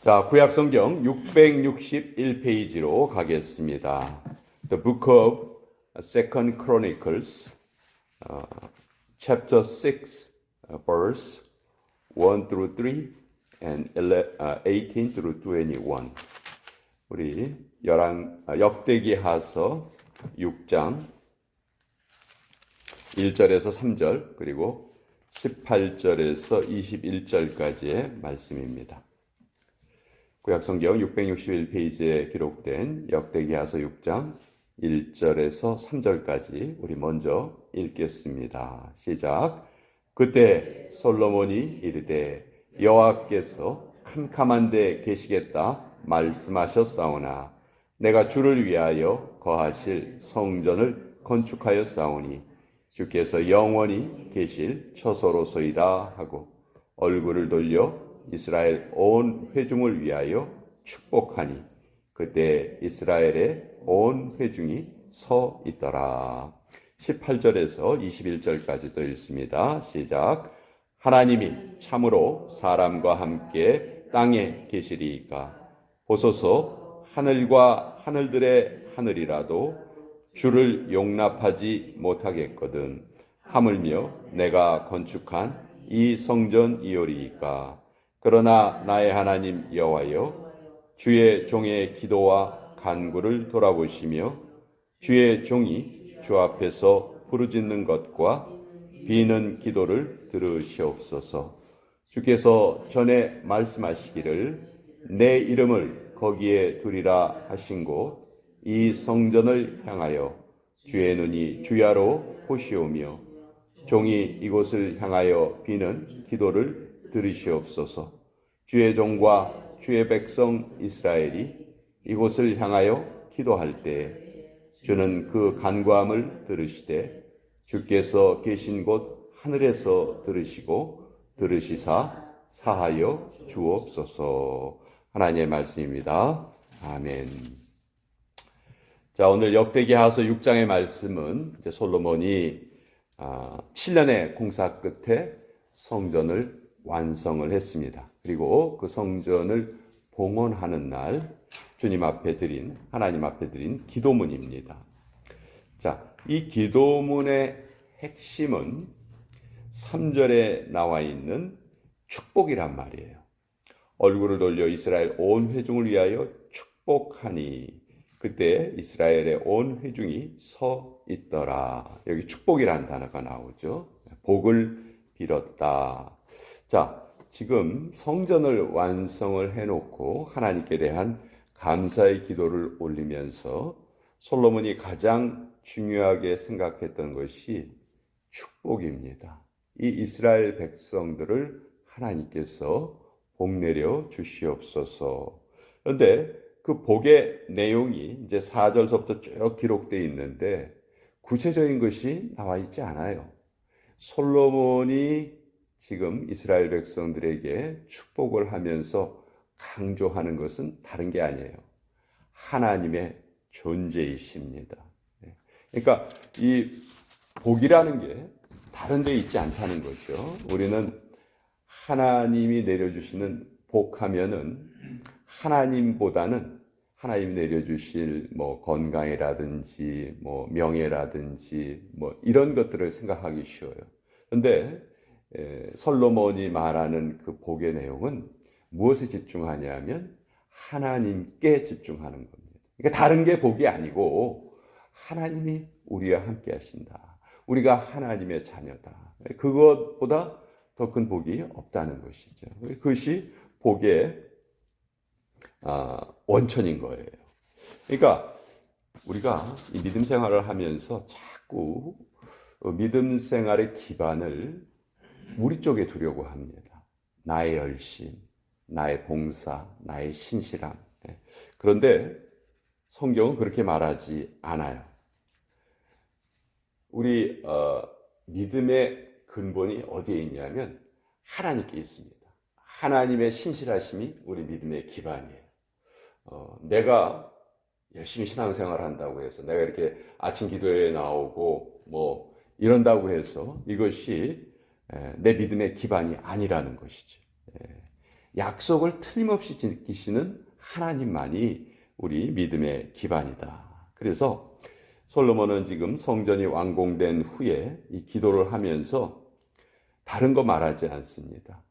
자, 구약성경 661페이지로 가겠습니다. The Book of Second Chronicles, chapter 6, verse 1 through 3 and 18 through 21. 우리 역대기하서 6장 1절에서 3절 그리고 18절에서 21절까지의 말씀입니다. 구약성경 661페이지에 기록된 역대기하서 6장 1절에서 3절까지 우리 먼저 읽겠습니다. 시작. 그때 솔로몬이 이르되 여호와께서 캄캄한 데 계시겠다 말씀하셨사오나 내가 주를 위하여 거하실 성전을 건축하였사오니 주께서 영원히 계실 처소로소이다 하고 얼굴을 돌려 이스라엘 온 회중을 위하여 축복하니 그때 이스라엘의 온 회중이 서 있더라. 18절에서 21절까지도 읽습니다. 시작. 하나님이 참으로 사람과 함께 땅에 계시리이까 보소서 하늘과 하늘들의 하늘이라도 주를 용납하지 못하겠거든 하물며 내가 건축한 이 성전이오리이까 그러나 나의 하나님 여호와여 주의 종의 기도와 간구를 돌아보시며 주의 종이 주 앞에서 부르짖는 것과 비는 기도를 들으시옵소서. 주께서 전에 말씀하시기를 내 이름을 거기에 두리라 하신 곳 이 성전을 향하여 주의 눈이 주야로 보시오며 종이 이곳을 향하여 비는 기도를 들으시옵소서. 주의 종과 주의 백성 이스라엘이 이곳을 향하여 기도할 때 주는 그 간구함을 들으시되 주께서 계신 곳 하늘에서 들으시사 사하여 주옵소서. 하나님의 말씀입니다. 아멘. 자, 오늘 역대기하서 6장의 말씀은 이제 솔로몬이 7년의 공사 끝에 성전을 완성을 했습니다. 그리고 그 성전을 봉헌하는 날 하나님 앞에 드린 기도문입니다. 자, 이 기도문의 핵심은 3절에 나와 있는 축복이란 말이에요. 얼굴을 돌려 이스라엘 온 회중을 위하여 축복하니 그때 이스라엘의 온 회중이 서 있더라. 여기 축복이라는 단어가 나오죠. 복을 빌었다. 자, 지금 성전을 완성을 해놓고 하나님께 대한 감사의 기도를 올리면서 솔로몬이 가장 중요하게 생각했던 것이 축복입니다. 이 이스라엘 백성들을 하나님께서 복내려 주시옵소서. 그런데 그 복의 내용이 이제 4절서부터 쭉 기록되어 있는데 구체적인 것이 나와 있지 않아요. 솔로몬이 지금 이스라엘 백성들에게 축복을 하면서 강조하는 것은 다른 게 아니에요. 하나님의 존재이십니다. 그러니까 이 복이라는 게 다른 데 있지 않다는 거죠. 우리는 하나님이 내려주시는 복하면은 하나님이 내려주실 건강이라든지 명예라든지 이런 것들을 생각하기 쉬워요. 그런데 솔로몬이 말하는 그 복의 내용은 무엇에 집중하냐면 하나님께 집중하는 겁니다. 그러니까 다른 게 복이 아니고 하나님이 우리와 함께 하신다. 우리가 하나님의 자녀다. 그것보다 더 큰 복이 없다는 것이죠. 그것이 복의 원천인 거예요. 그러니까 우리가 이 믿음 생활을 하면서 자꾸 믿음 생활의 기반을 우리 쪽에 두려고 합니다. 나의 열심, 나의 봉사, 나의 신실함. 그런데 성경은 그렇게 말하지 않아요. 우리 믿음의 근본이 어디에 있냐면 하나님께 있습니다. 하나님의 신실하심이 우리 믿음의 기반이에요. 내가 열심히 신앙생활을 한다고 해서 내가 이렇게 아침 기도에 나오고 이런다고 해서 이것이 내 믿음의 기반이 아니라는 것이죠. 약속을 틀림없이 지키시는 하나님만이 우리 믿음의 기반이다. 그래서 솔로몬은 지금 성전이 완공된 후에 이 기도를 하면서 다른 거 말하지 않습니다.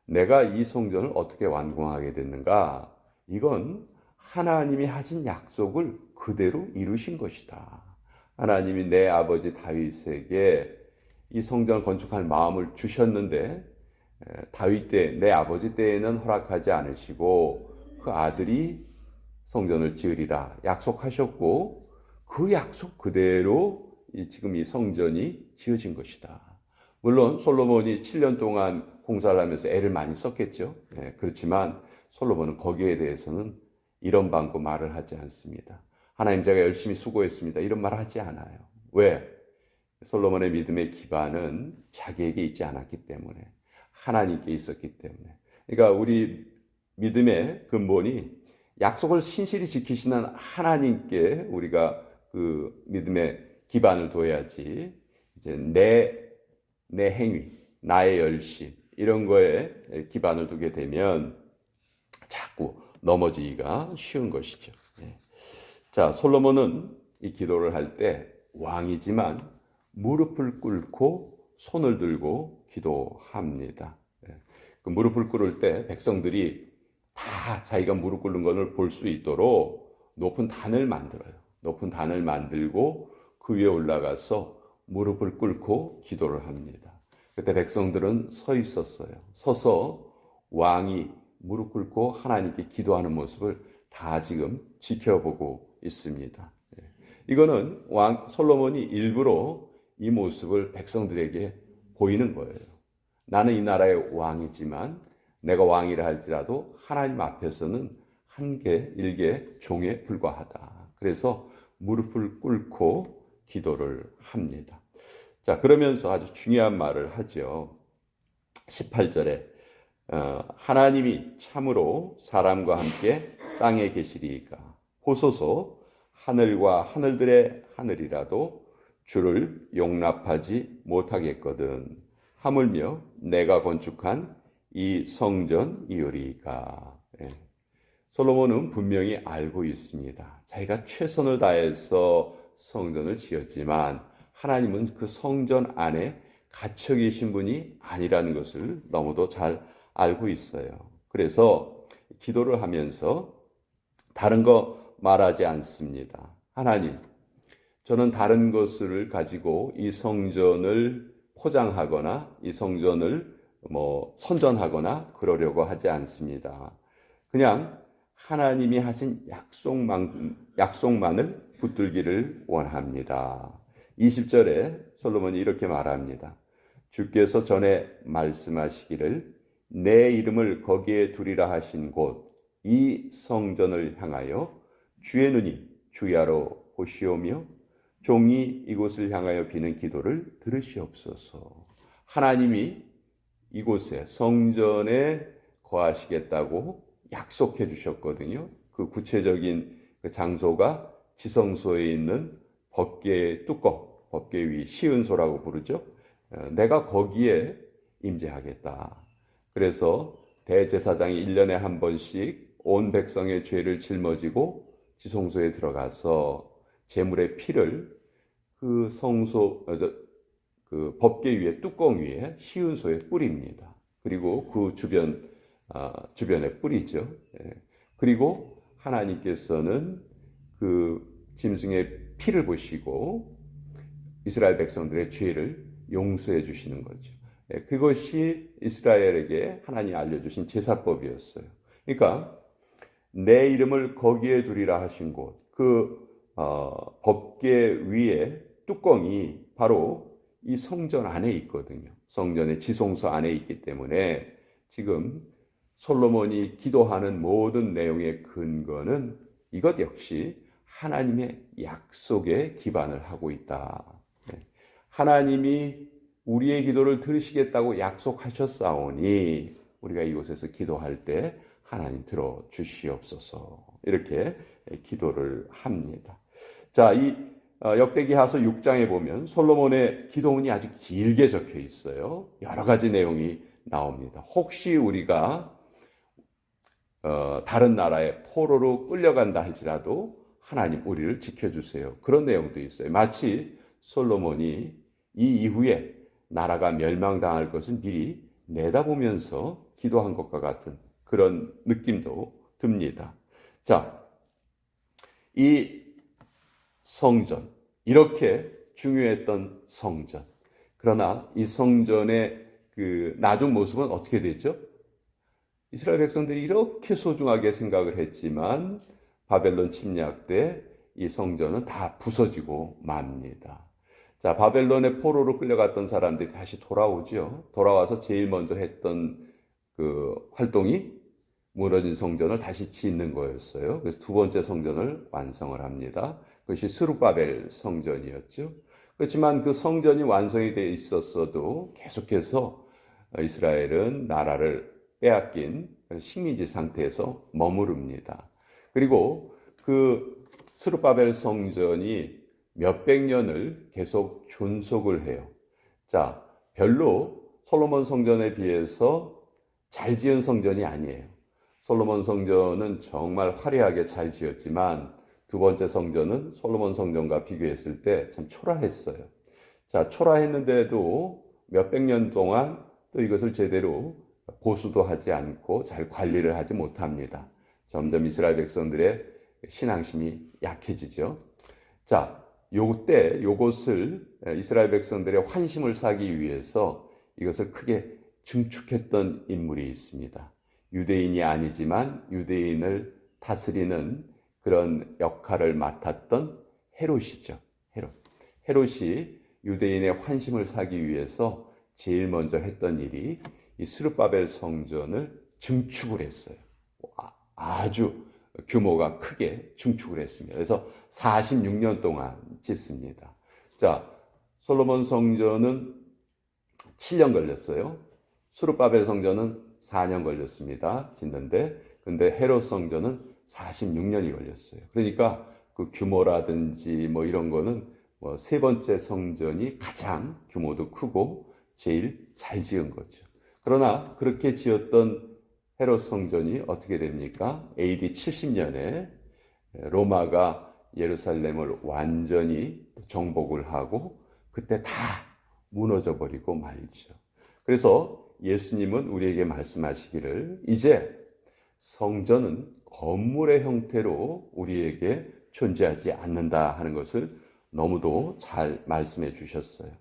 내가 이 성전을 어떻게 완공하게 됐는가? 이건 하나님이 하신 약속을 그대로 이루신 것이다. 하나님이 내 아버지 다윗에게 이 성전을 건축할 마음을 주셨는데 다윗 때, 내 아버지 때에는 허락하지 않으시고 그 아들이 성전을 지으리라 약속하셨고 그 약속 그대로 지금 이 성전이 지어진 것이다. 물론 솔로몬이 7년 동안 공사를 하면서 애를 많이 썼겠죠. 그렇지만 솔로몬은 거기에 대해서는 이런 방구 말을 하지 않습니다. 하나님 제가 열심히 수고했습니다. 이런 말을 하지 않아요. 왜? 솔로몬의 믿음의 기반은 자기에게 있지 않았기 때문에 하나님께 있었기 때문에. 그러니까 우리 믿음의 근본이 약속을 신실히 지키시는 하나님께 우리가 그 믿음의 기반을 둬야지 이제 내 행위, 나의 열심 이런 거에 기반을 두게 되면 자꾸 넘어지기가 쉬운 것이죠. 자, 솔로몬은 이 기도를 할 때 왕이지만 무릎을 꿇고 손을 들고 기도합니다. 그 무릎을 꿇을 때 백성들이 다 자기가 무릎 꿇는 것을 볼 수 있도록 높은 단을 만들어요. 높은 단을 만들고 그 위에 올라가서 무릎을 꿇고 기도를 합니다. 그때 백성들은 서 있었어요. 서서 왕이 무릎 꿇고 하나님께 기도하는 모습을 다 지금 지켜보고 있습니다. 이거는 솔로몬이 일부러 이 모습을 백성들에게 보이는 거예요. 나는 이 나라의 왕이지만 내가 왕이라 할지라도 하나님 앞에서는 한개 일개 종에 불과하다. 그래서 무릎을 꿇고 기도를 합니다. 자, 그러면서 아주 중요한 말을 하죠. 18절에 하나님이 참으로 사람과 함께 땅에 계시리이까 보소서 하늘과 하늘들의 하늘이라도 주를 용납하지 못하겠거든 하물며 내가 건축한 이 성전이오리이까. 솔로몬은 분명히 알고 있습니다. 자기가 최선을 다해서 성전을 지었지만 하나님은 그 성전 안에 갇혀 계신 분이 아니라는 것을 너무도 잘 알고 있어요. 그래서 기도를 하면서 다른 거 말하지 않습니다. 하나님, 저는 다른 것을 가지고 이 성전을 포장하거나 이 성전을 선전하거나 그러려고 하지 않습니다. 그냥 하나님이 하신 약속만을 붙들기를 원합니다. 20절에 솔로몬이 이렇게 말합니다. 주께서 전에 말씀하시기를 내 이름을 거기에 두리라 하신 곳 이 성전을 향하여 주의 눈이 주야로 보시오며 종이 이곳을 향하여 비는 기도를 들으시옵소서. 하나님이 이곳에 성전에 거하시겠다고 약속해 주셨거든요. 그 구체적인 그 장소가 지성소에 있는 법궤의 뚜껑, 법궤 위 시은소라고 부르죠. 내가 거기에 임재하겠다. 그래서 대제사장이 1년에 한 번씩 온 백성의 죄를 짊어지고 지성소에 들어가서 제물의 피를 그 그 법궤 위에 뚜껑 위에 시은소에 뿌립니다. 그리고 그 주변에 뿌리죠. 그리고 하나님께서는 그 짐승의 피를 보시고 이스라엘 백성들의 죄를 용서해 주시는 거죠. 그것이 이스라엘에게 하나님이 알려주신 제사법이었어요. 그러니까 내 이름을 거기에 두리라 하신 곳, 그 법궤 위에 뚜껑이 바로 이 성전 안에 있거든요. 성전의 지성소 안에 있기 때문에 지금 솔로몬이 기도하는 모든 내용의 근거는 이것 역시 하나님의 약속에 기반을 하고 있다. 하나님이 우리의 기도를 들으시겠다고 약속하셨사오니 우리가 이곳에서 기도할 때 하나님 들어주시옵소서 이렇게 기도를 합니다. 자, 이 역대기하서 6장에 보면 솔로몬의 기도문이 아주 길게 적혀 있어요. 여러 가지 내용이 나옵니다. 혹시 우리가 다른 나라에 포로로 끌려간다 할지라도 하나님 우리를 지켜주세요. 그런 내용도 있어요. 마치 솔로몬이 이 이후에 나라가 멸망당할 것을 미리 내다보면서 기도한 것과 같은 그런 느낌도 듭니다. 자, 이 성전, 이렇게 중요했던 성전. 그러나 이 성전의 그 나중 모습은 어떻게 됐죠? 이스라엘 백성들이 이렇게 소중하게 생각을 했지만 바벨론 침략 때 이 성전은 다 부서지고 맙니다. 자, 바벨론의 포로로 끌려갔던 사람들이 다시 돌아오죠. 돌아와서 제일 먼저 했던 그 활동이 무너진 성전을 다시 짓는 거였어요. 그래서 두 번째 성전을 완성을 합니다. 그것이 스룹바벨 성전이었죠. 그렇지만 그 성전이 완성이 되어 있었어도 계속해서 이스라엘은 나라를 빼앗긴 식민지 상태에서 머무릅니다. 그리고 그 스룹바벨 성전이 몇백 년을 계속 존속을 해요. 자, 별로 솔로몬 성전에 비해서 잘 지은 성전이 아니에요. 솔로몬 성전은 정말 화려하게 잘 지었지만 두 번째 성전은 솔로몬 성전과 비교했을 때 참 초라했어요. 자, 초라했는데도 몇백 년 동안 또 이것을 제대로 보수도 하지 않고 잘 관리를 하지 못합니다. 점점 이스라엘 백성들의 신앙심이 약해지죠. 자, 요것을 이스라엘 백성들의 환심을 사기 위해서 이것을 크게 증축했던 인물이 있습니다. 유대인이 아니지만 유대인을 다스리는 그런 역할을 맡았던 헤롯이죠. 헤롯이 유대인의 환심을 사기 위해서 제일 먼저 했던 일이 이 스룹바벨 성전을 증축을 했어요. 아주 규모가 크게 증축을 했습니다. 그래서 46년 동안 짓습니다. 자, 솔로몬 성전은 7년 걸렸어요. 스룹바벨 성전은 4년 걸렸습니다. 짓는데, 근데 헤롯 성전은 46년이 걸렸어요. 그러니까 그 규모라든지 뭐 이런 거는 뭐 세 번째 성전이 가장 규모도 크고 제일 잘 지은 거죠. 그러나 그렇게 지었던 헤롯 성전이 어떻게 됩니까? AD 70년에 로마가 예루살렘을 완전히 정복을 하고 그때 다 무너져 버리고 말죠. 그래서 예수님은 우리에게 말씀하시기를 이제 성전은 건물의 형태로 우리에게 존재하지 않는다 하는 것을 너무도 잘 말씀해 주셨어요.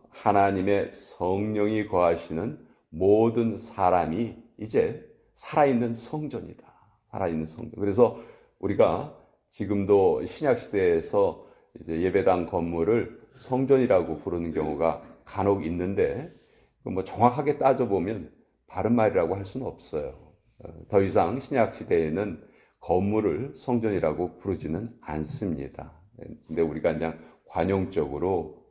하나님의 성령이 거하시는 모든 사람이 이제 살아있는 성전이다. 살아있는 성전. 그래서 우리가 지금도 신약 시대에서 이제 예배당 건물을 성전이라고 부르는 경우가 간혹 있는데 뭐 정확하게 따져보면 바른 말이라고 할 수는 없어요. 더 이상 신약 시대에는 건물을 성전이라고 부르지는 않습니다. 근데 우리가 그냥 관용적으로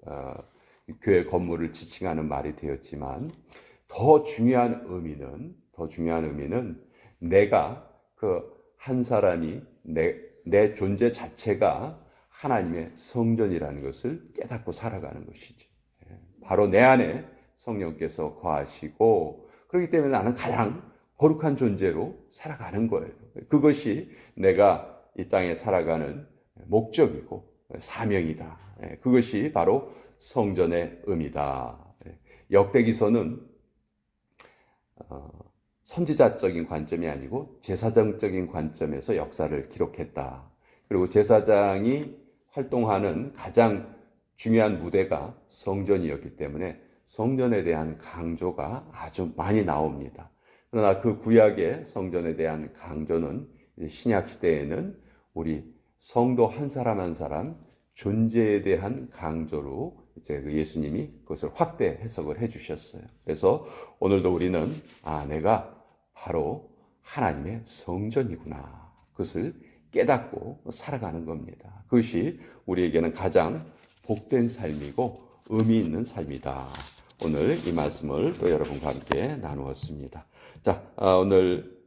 교회 건물을 지칭하는 말이 되었지만 더 중요한 의미는 내가 그 한 사람이 내 존재 자체가 하나님의 성전이라는 것을 깨닫고 살아가는 것이죠. 바로 내 안에 성령께서 거하시고 그렇기 때문에 나는 가장 거룩한 존재로 살아가는 거예요. 그것이 내가 이 땅에 살아가는 목적이고 사명이다. 그것이 바로 성전의 의미다. 역대기서는 선지자적인 관점이 아니고 제사장적인 관점에서 역사를 기록했다. 그리고 제사장이 활동하는 가장 중요한 무대가 성전이었기 때문에 성전에 대한 강조가 아주 많이 나옵니다. 그러나 그 구약의 성전에 대한 강조는 신약 시대에는 우리 성도 한 사람 한 사람 존재에 대한 강조로 이제 예수님이 그것을 확대 해석을 해주셨어요. 그래서 오늘도 우리는 내가 바로 하나님의 성전이구나. 그것을 깨닫고 살아가는 겁니다. 그것이 우리에게는 가장 복된 삶이고 의미 있는 삶이다. 오늘 이 말씀을 또 여러분과 함께 나누었습니다. 자, 오늘